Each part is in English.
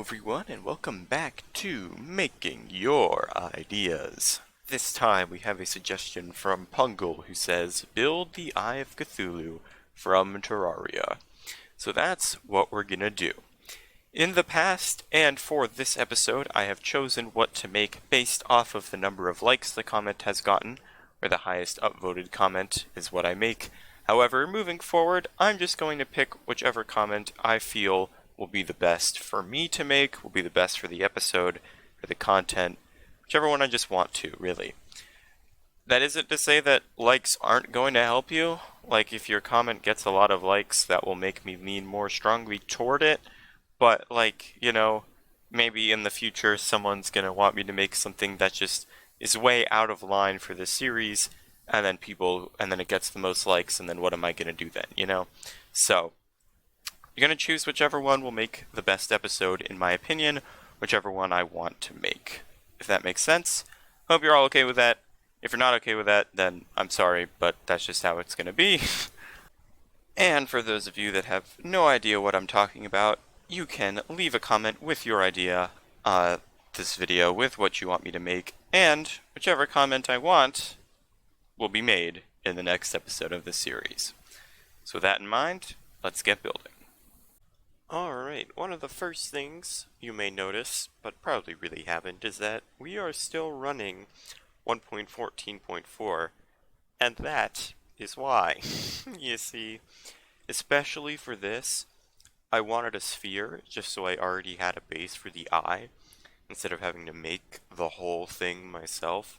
everyone, and welcome back to Making Your Ideas. This time we have a suggestion from Pungle who says, build the Eye of Cthulhu from Terraria. So that's what we're gonna do. In the past, and for this episode, I have chosen what to make based off of the number of likes the comment has gotten, where the highest upvoted comment is what I make. However, moving forward, I'm just going to pick whichever comment I feel will be the best for me to make, will be the best for the episode, for the content, whichever one I just want to, really. That isn't to say that likes aren't going to help you. Like, if your comment gets a lot of likes, that will make me lean more strongly toward it. But, like, maybe in the future someone's going to want me to make something that just is way out of line for this series, and then it gets the most likes, and then what am I going to do then, So, you're going to choose whichever one will make the best episode, in my opinion, whichever one I want to make. If that makes sense. Hope you're all okay with that. If you're not okay with that, then I'm sorry, but that's just how it's going to be. And for those of you that have no idea what I'm talking about, you can leave a comment with your idea, this video, with what you want me to make, and whichever comment I want will be made in the next episode of this series. So with that in mind, let's get building. Alright, one of the first things you may notice, but probably really haven't, is that we are still running 1.14.4, and that is why. You see, especially for this, I wanted a sphere, just so I already had a base for the eye, instead of having to make the whole thing myself.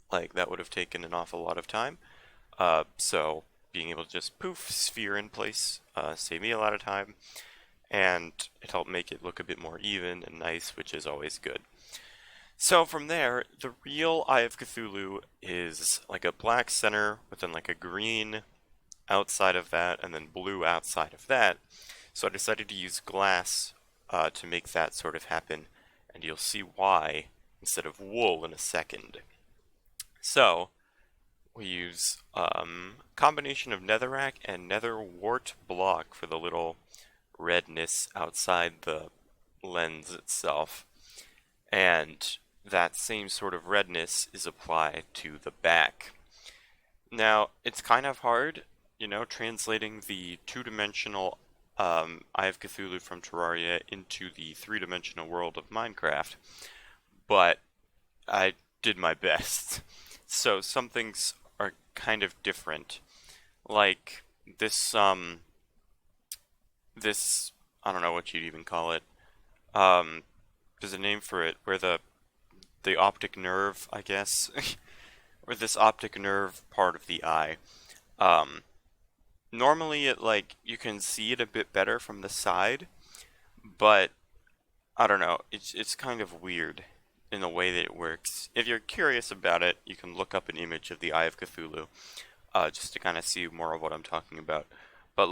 Like, that would have taken an awful lot of time. So being able to just poof, sphere in place, saved me a lot of time, and it helped make it look a bit more even and nice, which is always good. So from there, the real Eye of Cthulhu is like a black center with then like a green outside of that, and then blue outside of that. So I decided to use glass to make that sort of happen, and you'll see why instead of wool in a second. So we use combination of netherrack and nether wart block for the little redness outside the lens itself. And that same sort of redness is applied to the back. Now, it's kind of hard, translating the two-dimensional Eye of Cthulhu from Terraria into the three-dimensional world of Minecraft, but I did my best. So some things are kind of different. Like this, I don't know what you'd even call it. There's a name for it, where the optic nerve, I guess, or this optic nerve part of the eye. Normally you can see it a bit better from the side, but I don't know, it's kind of weird in the way that it works. If you're curious about it, you can look up an image of the Eye of Cthulhu, just to kind of see more of what I'm talking about. But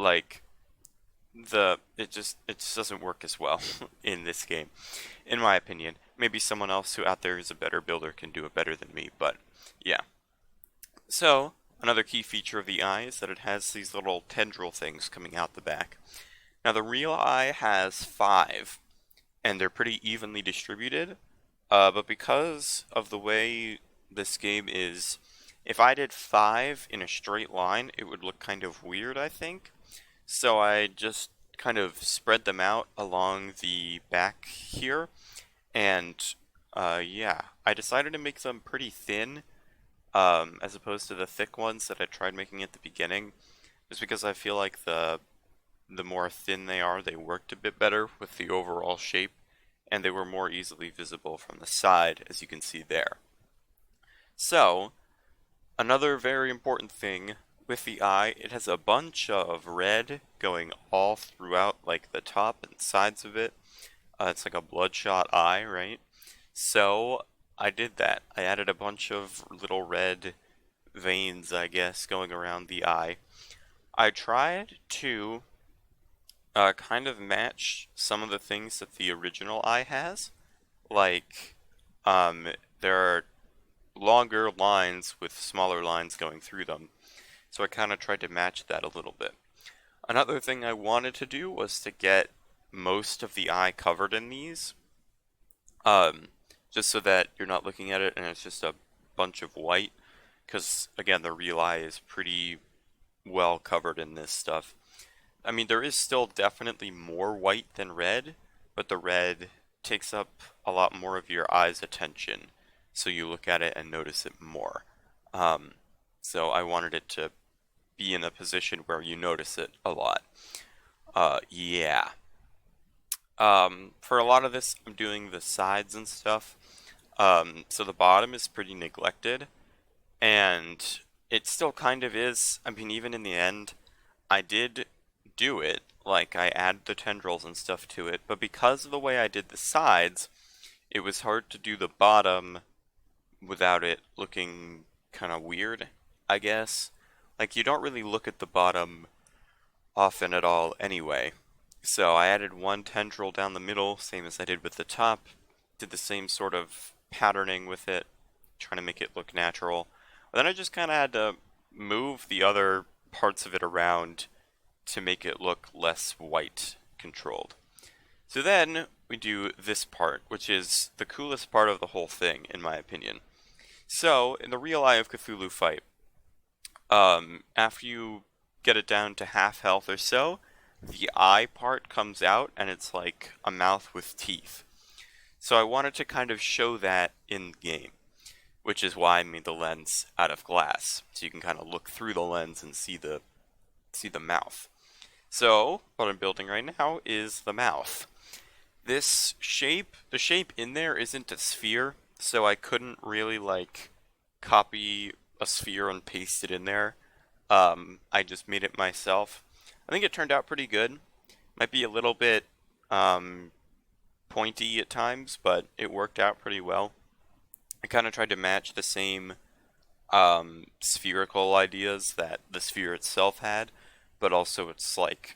it just doesn't work as well in this game, in my opinion. Maybe someone else who out there is a better builder can do it better than me, but yeah. So another key feature of the eye is that it has these little tendril things coming out the back. Now the real eye has 5, and they're pretty evenly distributed. But because of the way this game is, if I did 5 in a straight line, it would look kind of weird, I think. So I just kind of spread them out along the back here, and yeah, I decided to make them pretty thin, as opposed to the thick ones that I tried making at the beginning, just because I feel like the more thin they are, they worked a bit better with the overall shape, and they were more easily visible from the side, as you can see there. So, another very important thing with the eye, it has a bunch of red going all throughout, like the top and sides of it. It's like a bloodshot eye, right? So, I did that. I added a bunch of little red veins, I guess, going around the eye. I tried to kind of match some of the things that the original eye has. Like, there are longer lines with smaller lines going through them. So I kind of tried to match that a little bit. Another thing I wanted to do was to get most of the eye covered in these, um, just so that you're not looking at it and it's just a bunch of white, because again, the real eye is pretty well covered in this stuff. I mean, there is still definitely more white than red, but the red takes up a lot more of your eye's attention, so you look at it and notice it more. Um, so I wanted it to be in a position where you notice it a lot. Yeah. For a lot of this, I'm doing the sides and stuff. So the bottom is pretty neglected, and it still kind of is. I mean, even in the end, I did do it. Like, I added the tendrils and stuff to it, but because of the way I did the sides, it was hard to do the bottom without it looking kind of weird, I guess. Like, you don't really look at the bottom often at all anyway. So I added one tendril down the middle, same as I did with the top. Did the same sort of patterning with it, trying to make it look natural. But then I just kind of had to move the other parts of it around to make it look less white controlled. So then we do this part, which is the coolest part of the whole thing, in my opinion. So, in the real Eye of Cthulhu fight, after you get it down to half health or so, the eye part comes out and it's like a mouth with teeth. So I wanted to kind of show that in the game, which is why I made the lens out of glass, so you can kind of look through the lens and see the mouth. So what I'm building right now is the mouth. This shape, the shape in there isn't a sphere, so I couldn't really like copy a sphere and paste it in there. I just made it myself. I think it turned out pretty good. Might be a little bit pointy at times, but it worked out pretty well. I kind of tried to match the same spherical ideas that the sphere itself had, but also it's like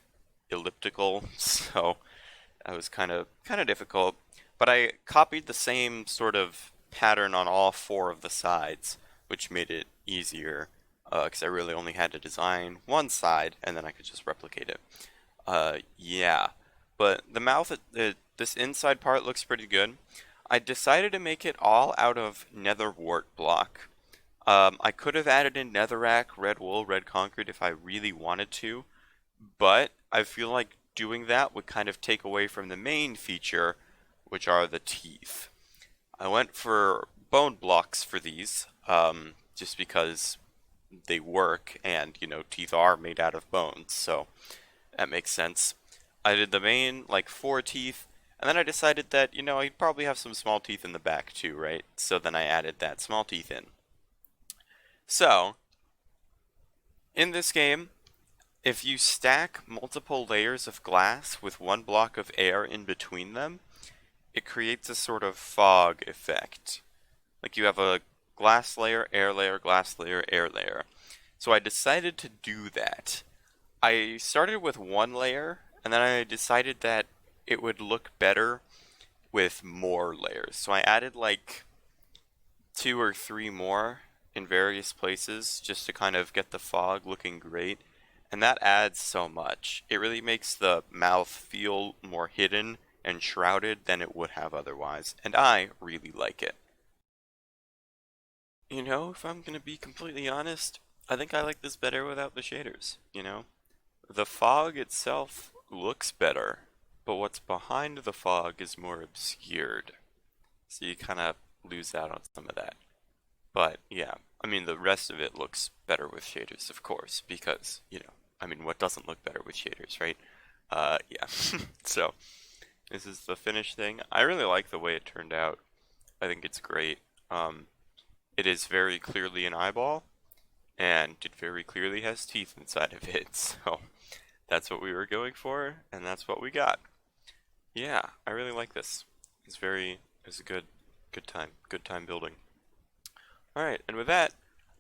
elliptical, so that was kind of difficult. But I copied the same sort of pattern on all four of the sides, which made it easier because I really only had to design one side and then I could just replicate it. Yeah, but the mouth, this inside part looks pretty good. I decided to make it all out of nether wart block. I could have added in netherrack, red wool, red concrete if I really wanted to, but I feel like doing that would kind of take away from the main feature, which are the teeth. I went for bone blocks for these, just because they work, and, you know, teeth are made out of bones, so that makes sense. I did the main, like, 4 teeth, and then I decided that, you know, I'd probably have some small teeth in the back too, right? So then I added that small teeth in. So, in this game, if you stack multiple layers of glass with one block of air in between them, it creates a sort of fog effect. Like you have a glass layer, glass layer, air layer. So I decided to do that. I started with one layer, and then I decided that it would look better with more layers. So I added like 2 or 3 more in various places just to kind of get the fog looking great. And that adds so much. It really makes the mouth feel more hidden and shrouded than it would have otherwise. And I really like it. You know, if I'm gonna be completely honest, I think I like this better without the shaders, you know? The fog itself looks better, but what's behind the fog is more obscured. So you kind of lose out on some of that. But yeah, I mean, the rest of it looks better with shaders, of course, because, you know, I mean, what doesn't look better with shaders, right? Yeah. So, this is the finished thing. I really like the way it turned out. I think it's great. It is very clearly an eyeball, and it very clearly has teeth inside of it, so that's what we were going for, and that's what we got. Yeah, I really like this. It's a good time building. Alright, and with that,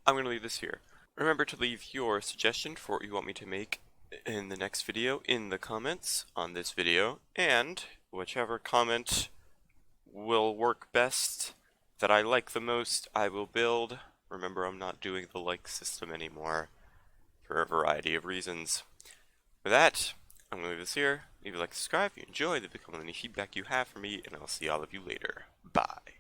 I'm going to leave this here. Remember to leave your suggestion for what you want me to make in the next video in the comments on this video, and whichever comment will work best, that I like the most, I will build. Remember, I'm not doing the like system anymore for a variety of reasons. With that, I'm going to leave this here. Leave a like, subscribe if you enjoyed, leave a comment on any feedback you have for me, and I'll see all of you later. Bye.